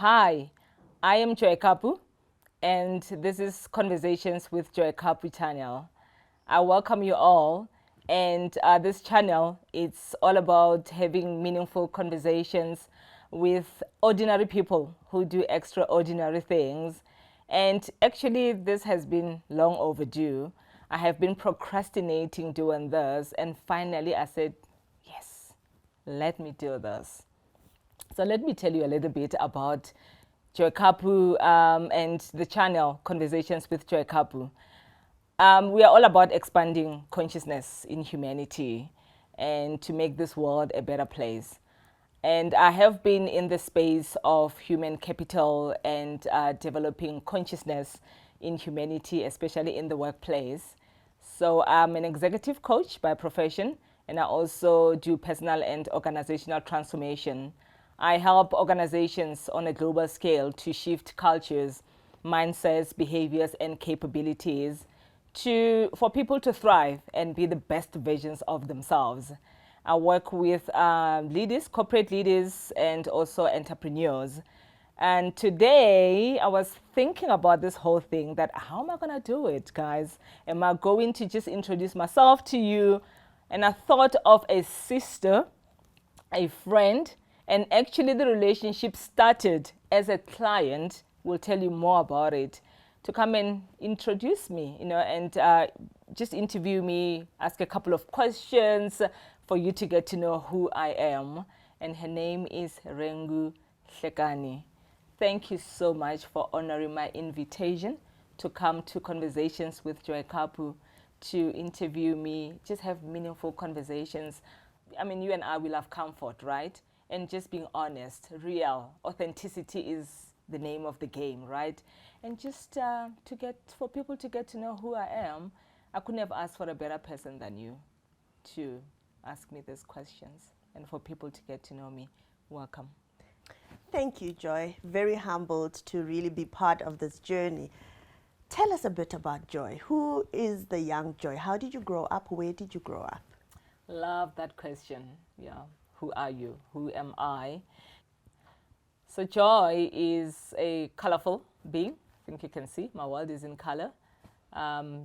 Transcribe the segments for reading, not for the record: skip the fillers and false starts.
Hi, I am Joy Kaapu, and this is Conversations with Joy Kaapu channel. I welcome you all, and this channel it's all about having meaningful conversations with ordinary people who do extraordinary things. And actually, this has been long overdue. I have been procrastinating doing this, and finally, I said, yes, let me do this. So let me tell you a little bit about Joy Kaapu and the channel Conversations with Joy Kaapu. We are all about expanding consciousness in humanity and to make this world a better place. And I have been in the space of human capital and developing consciousness in humanity, especially in the workplace. So I'm an executive coach by profession, and I also do personal and organizational transformation. I help organizations on a global scale to shift cultures, mindsets, behaviors, and capabilities for people to thrive and be the best versions of themselves. I work with leaders, corporate leaders, and also entrepreneurs. And today I was thinking about this whole thing that how am I going to do it, guys? Am I going to just introduce myself to you? And I thought of a sister, a friend, and actually the relationship started as a client. We'll tell you more about it, to come and introduce me, and just interview me, ask a couple of questions for you to get to know who I am. And her name is Rhengu Hlekane. Thank you so much for honoring my invitation to come to Conversations with Joy Kaapu, to interview me, just have meaningful conversations. I mean, you and I, we love comfort, right? And just being honest, real. Authenticity is the name of the game, right? And just for people to get to know who I am, I couldn't have asked for a better person than you to ask me these questions and for people to get to know me. Welcome. Thank you, Joy. Very humbled to really be part of this journey. Tell us a bit about Joy. Who is the young Joy? How did you grow up? Where did you grow up? Love that question. Yeah. Who are you? Who am I? So Joy is a colorful being. I think you can see my world is in color.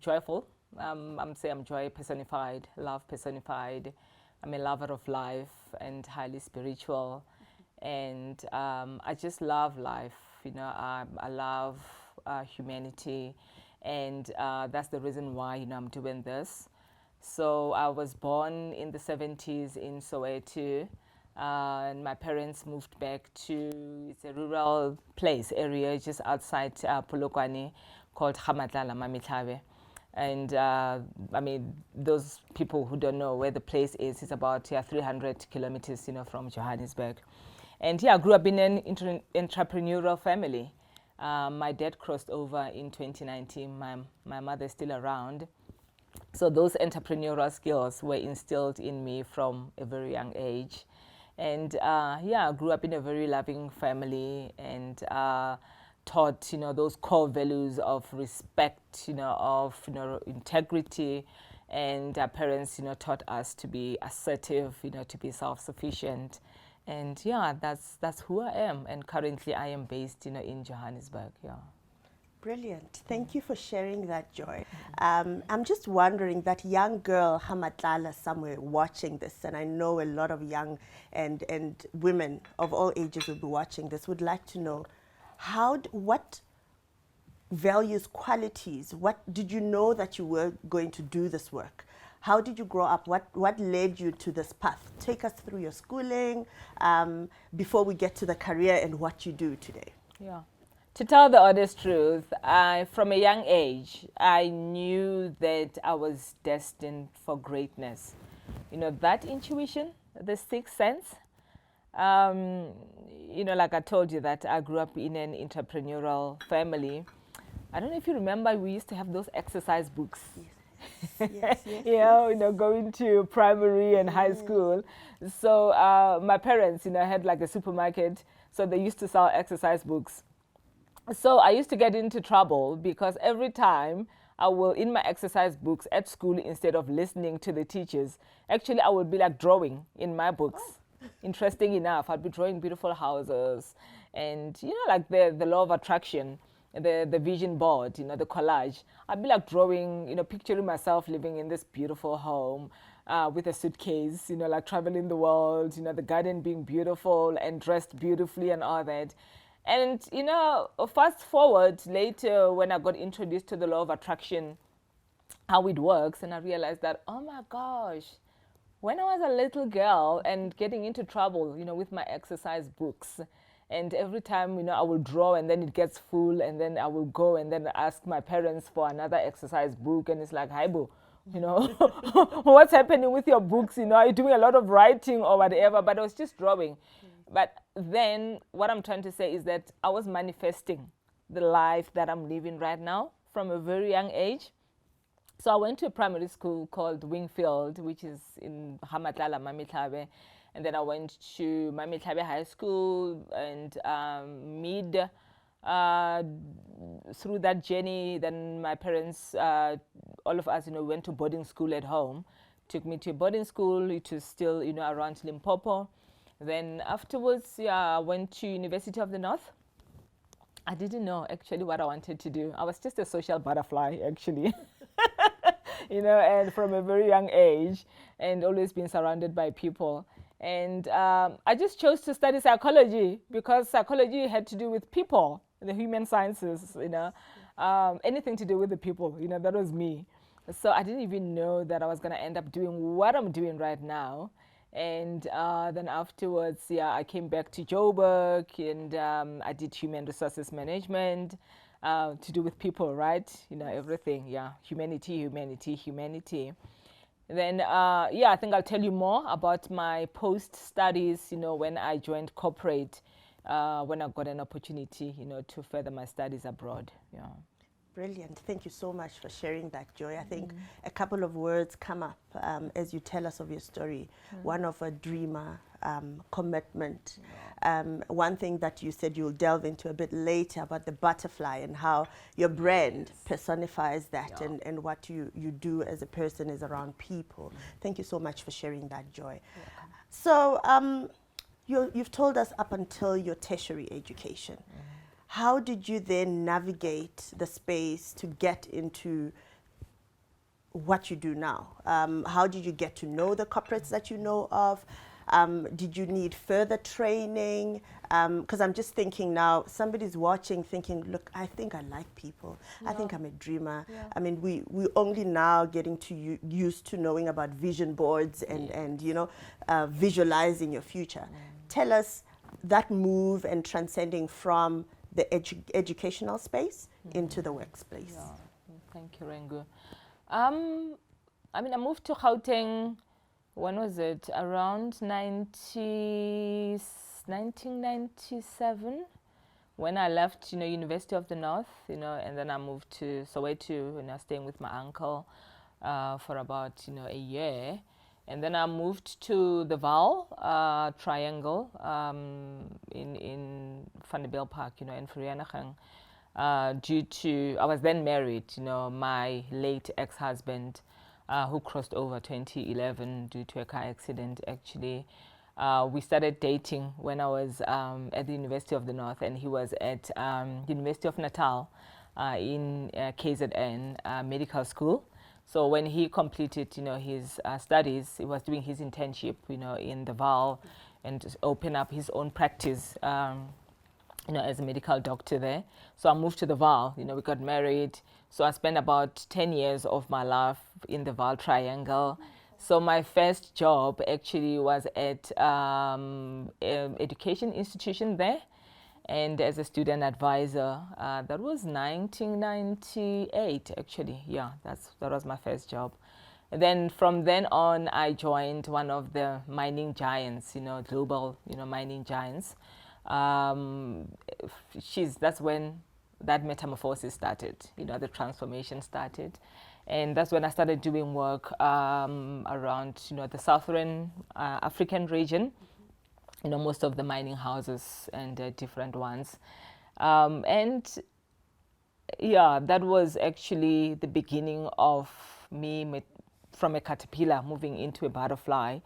Joyful. I'm joy personified, love personified. I'm a lover of life and highly spiritual. And I just love life. I love humanity. And that's the reason why, I'm doing this. So I was born in the 70s in Soweto. And my parents moved back to, it's a rural area just outside Polokwane called Hamatlala Mamitlawe. And those people who don't know where the place is, it's about 300 kilometers, from Johannesburg. And I grew up in an entrepreneurial family. My dad crossed over in 2019. My mother is still around. So those entrepreneurial skills were instilled in me from a very young age. And I grew up in a very loving family and taught, those core values of respect, of, integrity. And our parents, taught us to be assertive, to be self-sufficient. And that's who I am. And currently I am based, in Johannesburg, Brilliant. Thank you for sharing that, Joy. I'm just wondering, that young girl, Hamatlala, somewhere watching this, and I know a lot of young and women of all ages will be watching this, would like to know what values, qualities, what did you know that you were going to do this work? How did you grow up? What led you to this path? Take us through your schooling before we get to the career and what you do today. Yeah. To tell the honest truth, from a young age, I knew that I was destined for greatness. That intuition, the sixth sense. Like I told you that I grew up in an entrepreneurial family. I don't know if you remember, we used to have those exercise books. Yes. Yes. Going to primary and high school. So my parents, had like a supermarket. So they used to sell exercise books. So I used to get into trouble because every time I will, in my exercise books at school, instead of listening to the teachers, actually I would be like drawing in my books. Interesting enough, I'd be drawing beautiful houses And, like the law of attraction, the vision board, the collage. I'd be like drawing, picturing myself living in this beautiful home with a suitcase, like traveling the world, the garden being beautiful and dressed beautifully and all that. And, fast forward later when I got introduced to the law of attraction, how it works, and I realized that, oh my gosh, when I was a little girl and getting into trouble, with my exercise books, and every time, I will draw and then it gets full, and then I will go and then ask my parents for another exercise book, and it's like, hi, boo, what's happening with your books? Are you doing a lot of writing or whatever? But I was just drawing. But then what I'm trying to say is that I was manifesting the life that I'm living right now from a very young age. So I went to a primary school called Wingfield, which is in Hamatlala, Mamitlabe. And then I went to Mamitlabe High School, and through that journey, then my parents, all of us, went to boarding school at home. Took me to a boarding school. It was still, around Limpopo. Then afterwards, I went to University of the North. I didn't know actually what I wanted to do. I was just a social butterfly, actually. And from a very young age, and always been surrounded by people. And I just chose to study psychology because psychology had to do with people, the human sciences, anything to do with the people, that was me. So I didn't even know that I was going to end up doing what I'm doing right now. And then afterwards, I came back to Joburg, and I did human resources management. To do with people, right? Everything, humanity. Then, I think I'll tell you more about my post-studies, when I joined corporate, when I got an opportunity, to further my studies abroad, Brilliant. Thank you so much for sharing that, Joy. I think a couple of words come up as you tell us of your story. One of a dreamer, commitment. One thing that you said you'll delve into a bit later about the butterfly and how your brand personifies that, and what you do as a person is around people. Thank you so much for sharing that, Joy. So you've told us up until your tertiary education. How did you then navigate the space to get into what you do now? How did you get to know the corporates that you know of? Did you need further training? Because I'm just thinking now, somebody's watching thinking, look, I think I like people. I think I'm a dreamer. I mean, we're only now getting to used to knowing about vision boards and visualizing your future. Tell us that move and transcending from the educational space into the workplace. Thank you, Rhengu. I moved to Gauteng, when was it? Around 1997, when I left, University of the North, and then I moved to Soweto, staying with my uncle for about, a year. And then I moved to the Vaal Triangle in Vanderbijl Park, in Vereeniging, due to, I was then married, my late ex-husband, who crossed over 2011 due to a car accident, actually. We started dating when I was at the University of the North, and he was at University of Natal in KZN Medical School. So when he completed, his studies, he was doing his internship, in the Vaal, and open up his own practice, as a medical doctor there. So I moved to the Vaal, we got married. So I spent about 10 years of my life in the Vaal Triangle. So my first job actually was at an education institution there, and as a student advisor. That was 1998, actually. That was my first job. And then from then on, I joined one of the mining giants, global, mining giants. That's when that metamorphosis started, the transformation started. And that's when I started doing work around, the Southern African region, most of the mining houses and different ones. That was actually the beginning of me from a caterpillar moving into a butterfly.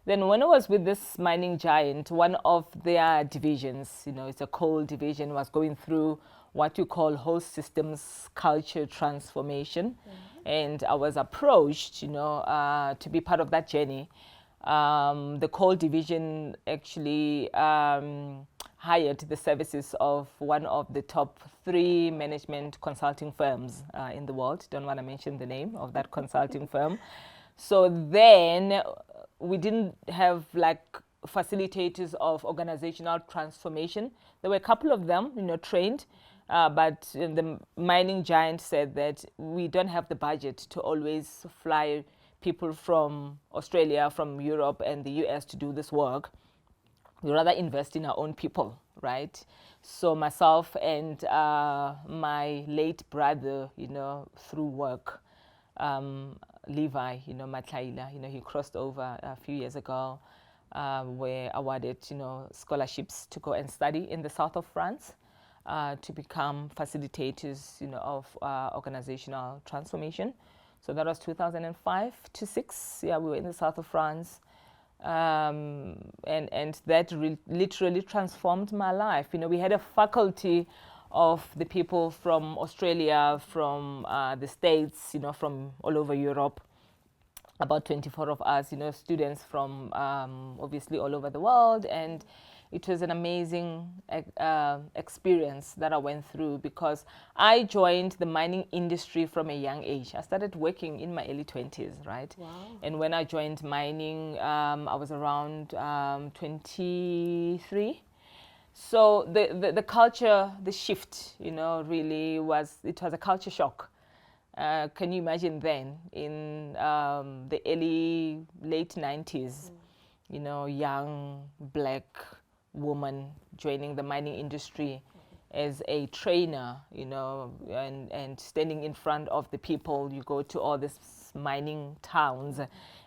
Then when I was with this mining giant, one of their divisions, it's a coal division, was going through what you call host systems culture transformation. And I was approached, to be part of that journey. The coal division actually hired the services of one of the top 3 management consulting firms in the world. Don't want to mention the name of that consulting firm. So then we didn't have like facilitators of organizational transformation. There were a couple of them, trained, but the mining giant said that we don't have the budget to always fly people from Australia, from Europe and the US to do this work. We rather invest in our own people, right? So myself and my late brother, through work, Levi, Matlaila, he crossed over a few years ago. Were awarded, scholarships to go and study in the south of France to become facilitators, of organizational transformation. So that was 2005 to 6. Yeah, we were in the south of France. And that literally transformed my life. We had a faculty of the people from Australia, from the States, from all over Europe. About 24 of us, students from obviously all over the world. And it was an amazing experience that I went through, because I joined the mining industry from a young age. I started working in my early 20s, right? Wow. And when I joined mining, I was around 23. So the culture, the shift, really was a culture shock. Can you imagine then in the late 90s, young black woman joining the mining industry as a trainer, and standing in front of the people. You go to all these mining towns,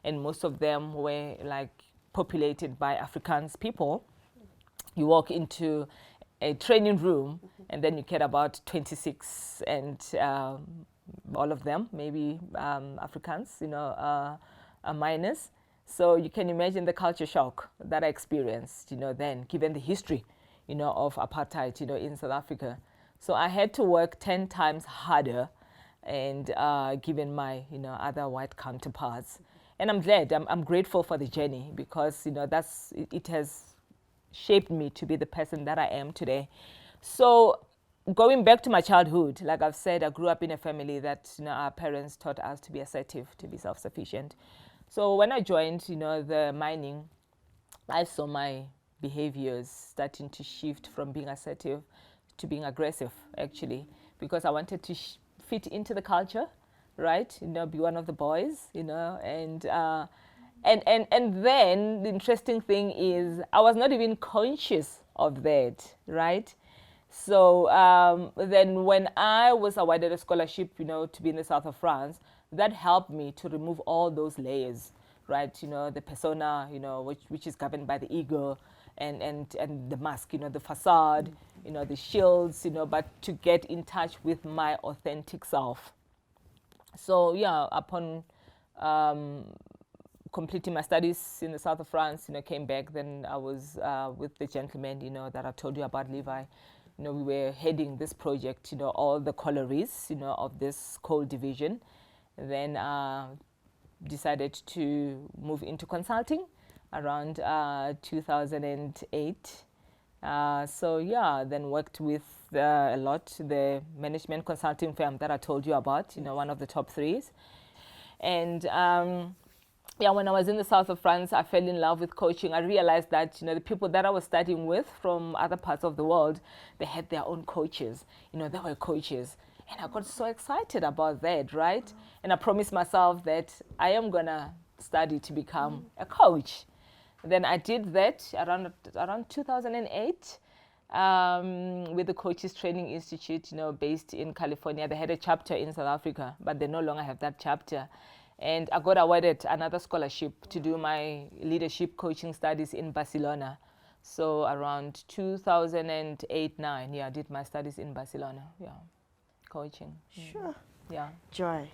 and most of them were like populated by Afrikaans people. You walk into a training room, and then you get about 26, and all of them, maybe Afrikaans, minors. So you can imagine the culture shock that I experienced, then, given the history, of apartheid, in South Africa. So I had to work 10 times harder, and given my, other white counterparts. And I'm glad, I'm grateful for the journey, because, it has shaped me to be the person that I am today. So going back to my childhood, like I've said, I grew up in a family that, our parents taught us to be assertive, to be self-sufficient. So when I joined, the mining, I saw my behaviors starting to shift from being assertive to being aggressive, actually, because I wanted to fit into the culture, right? Be one of the boys, and then the interesting thing is I was not even conscious of that, right? So then when I was awarded a scholarship, to be in the south of France, that helped me to remove all those layers, right? The persona, which is governed by the ego, and the mask, the facade, the shields, but to get in touch with my authentic self. So yeah, upon completing my studies in the south of France, came back. Then I was with the gentleman, that I told you about, Levi. We were heading this project, all the collieries, of this coal division. And then decided to move into consulting around 2008. So yeah, then worked with a lot, the management consulting firm that I told you about, one of the top 3s. And yeah, when I was in the south of France, I fell in love with coaching. I realized that, the people that I was studying with from other parts of the world, they had their own coaches. They were coaches. And I got so excited about that, right? And I promised myself that I am going to study to become a coach. Then I did that around 2008 with the Coaches Training Institute, based in California. They had a chapter in South Africa, but they no longer have that chapter. And I got awarded another scholarship to do my leadership coaching studies in Barcelona. So around 2008-9, yeah, I did my studies in Barcelona, yeah, coaching. Sure. Yeah. Joy.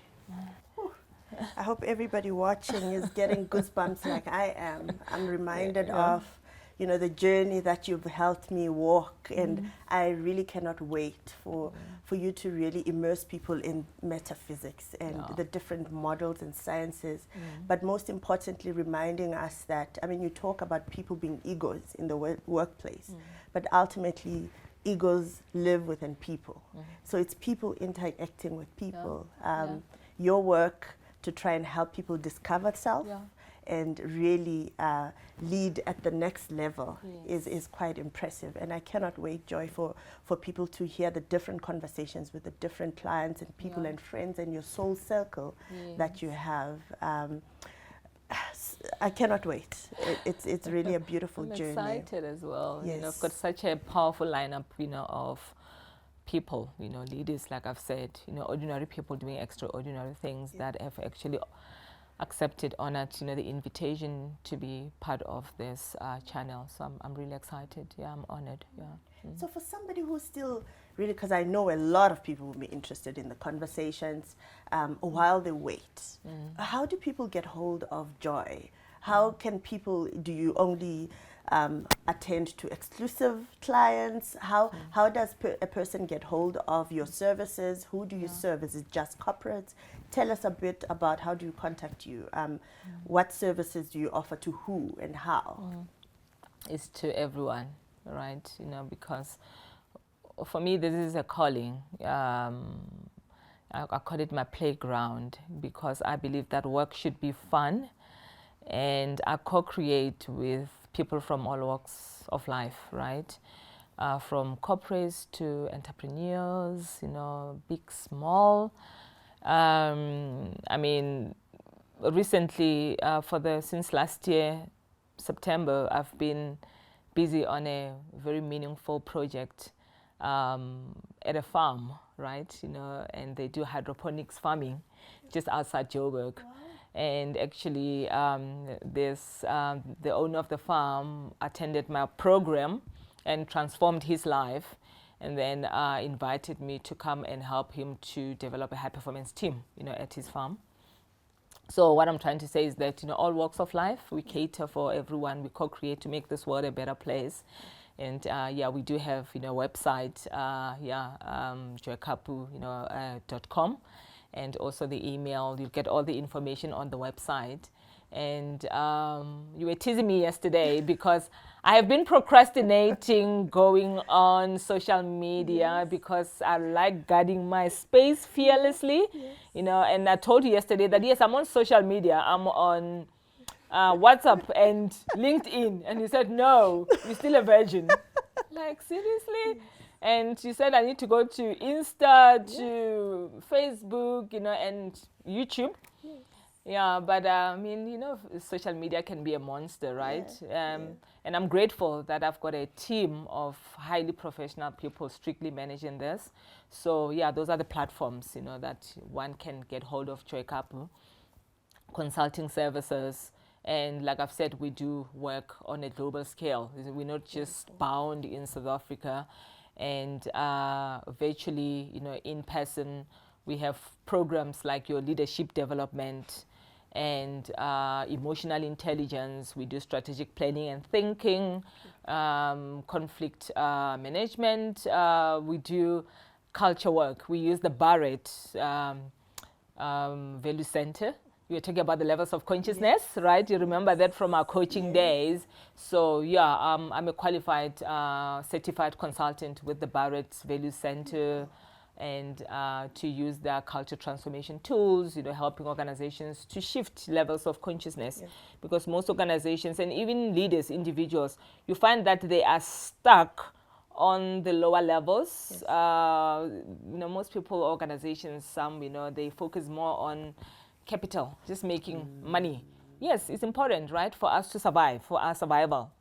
I hope everybody watching is getting goosebumps like I am. I'm reminded Yeah. of, you know, the journey that you've helped me walk, and I really cannot wait for you to really immerse people in metaphysics and the different models and sciences, but most importantly reminding us that, I mean, you talk about people being egos in the workplace, but ultimately egos live within people. So it's people interacting with people. Your work to try and help people discover self and really lead at the next level is quite impressive. And I cannot wait, Joy, for people to hear the different conversations with the different clients and people and friends and your soul circle that you have. I cannot wait. It's really a beautiful journey. I'm excited as well. Yes. You know, I've got such a powerful lineup, you know, of people, you know, leaders, like I've said, you know, ordinary people doing extraordinary things that have actually accepted, honored, you know, the invitation to be part of this channel. So I'm really excited. Yeah, I'm honored. Yeah. So for somebody who's still really, because I know a lot of people will be interested in the conversations while they wait, how do people get hold of Joy? How can people, do you only attend to exclusive clients? How does a person get hold of your services? Who do you serve? Is it just corporates? Tell us a bit about how do you contact you? What services do you offer to who and how? It's to everyone, right? You know, because for me, this is a calling. I call it my playground because I believe that work should be fun, and I co-create with people from all walks of life, right? From corporates to entrepreneurs, you know, big, small. I mean, recently, since last year, September, I've been busy on a very meaningful project at a farm, right? You know, and they do hydroponics farming just outside Joburg. Wow. And actually, the owner of the farm attended my program and transformed his life, and then invited me to come and help him to develop a high performance team, you know, at his farm. So what I'm trying to say is that, you know, all walks of life, we cater for everyone, we co-create to make this world a better place. And yeah, we do have, you know, website, joykaapu, you know, .com, and also the email. You'll get all the information on the website. And you were teasing me yesterday because I have been procrastinating going on social media because I like guarding my space fearlessly, you know. And I told you yesterday that yes, I'm on social media. I'm on WhatsApp and LinkedIn, and you said no, you're still a virgin. Like, seriously? And she said I need to go to Insta, to Facebook, you know, and YouTube. Yeah, but I mean, you know, social media can be a monster, right? And I'm grateful that I've got a team of highly professional people strictly managing this. So yeah, those are the platforms, you know, that one can get hold of Joy Kaapu, consulting services. And like I've said, we do work on a global scale. We're not just bound in South Africa. And virtually, you know, in person, we have programs like your leadership development and emotional intelligence. We do strategic planning and thinking, conflict management. We do culture work. We use the Barrett Value Center. We were talking about the levels of consciousness, right? You remember that from our coaching days. So yeah, I'm a qualified, certified consultant with the Barrett Value Center, and to use their culture transformation tools, you know, helping organizations to shift levels of consciousness. Because most organizations and even leaders, individuals, you find that they are stuck on the lower levels. You know, most people, organizations, some, you know, they focus more on capital, just making money. Yes, it's important, right, for us to survive, for our survival.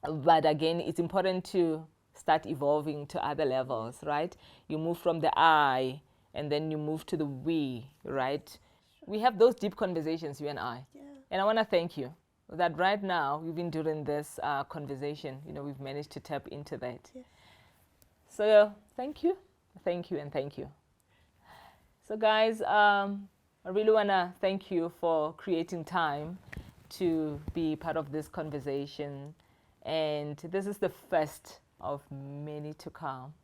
But again, it's important to start evolving to other levels, right? You move from the I, and then you move to the we, right? We have those deep conversations, you and I. And I want to thank you that right now, even during this conversation, you know, we've managed to tap into that. So thank you, and thank you. So guys, I really want to thank you for creating time to be part of this conversation. And this is the first of many to come.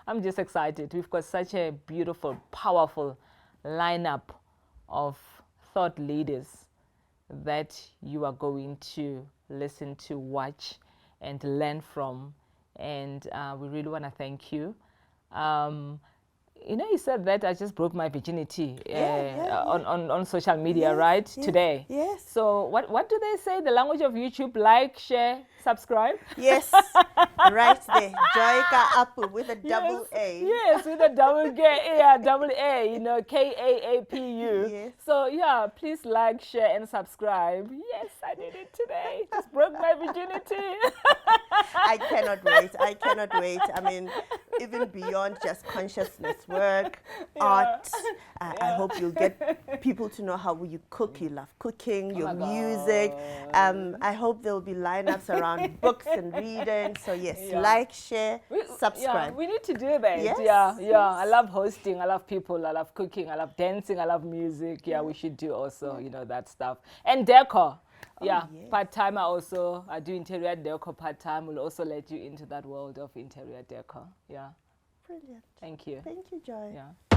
I'm just excited. We've got such a beautiful, powerful lineup of thought leaders that you are going to listen to, watch, and learn from. And we really want to thank you. You know, you said that I just broke my virginity on social media, right? Today. Yes. So what do they say? The language of YouTube: like, share, subscribe. Yes, right there. Joy Kaapu with a double A. Yes, with a double A. You know, Kaapu. Yes. So yeah, please like, share, and subscribe. Yes, I did it today. Just broke my virginity. I cannot wait. I cannot wait. I mean, even beyond just consciousness work, art. I hope you'll get people to know how you cook. You love cooking, your music. I hope there'll be lineups around books and reading. So yes, like, share, subscribe. Yeah, we need to do that. Yes, yeah. yes. I love hosting. I love people. I love cooking. I love dancing. I love music. Yeah, we should do also, you know, that stuff. And decor. Yeah, yes. part-time I do interior decor part-time. We'll also let you into that world of interior decor. Yeah. Brilliant. Thank you. Thank you, Joy. Yeah.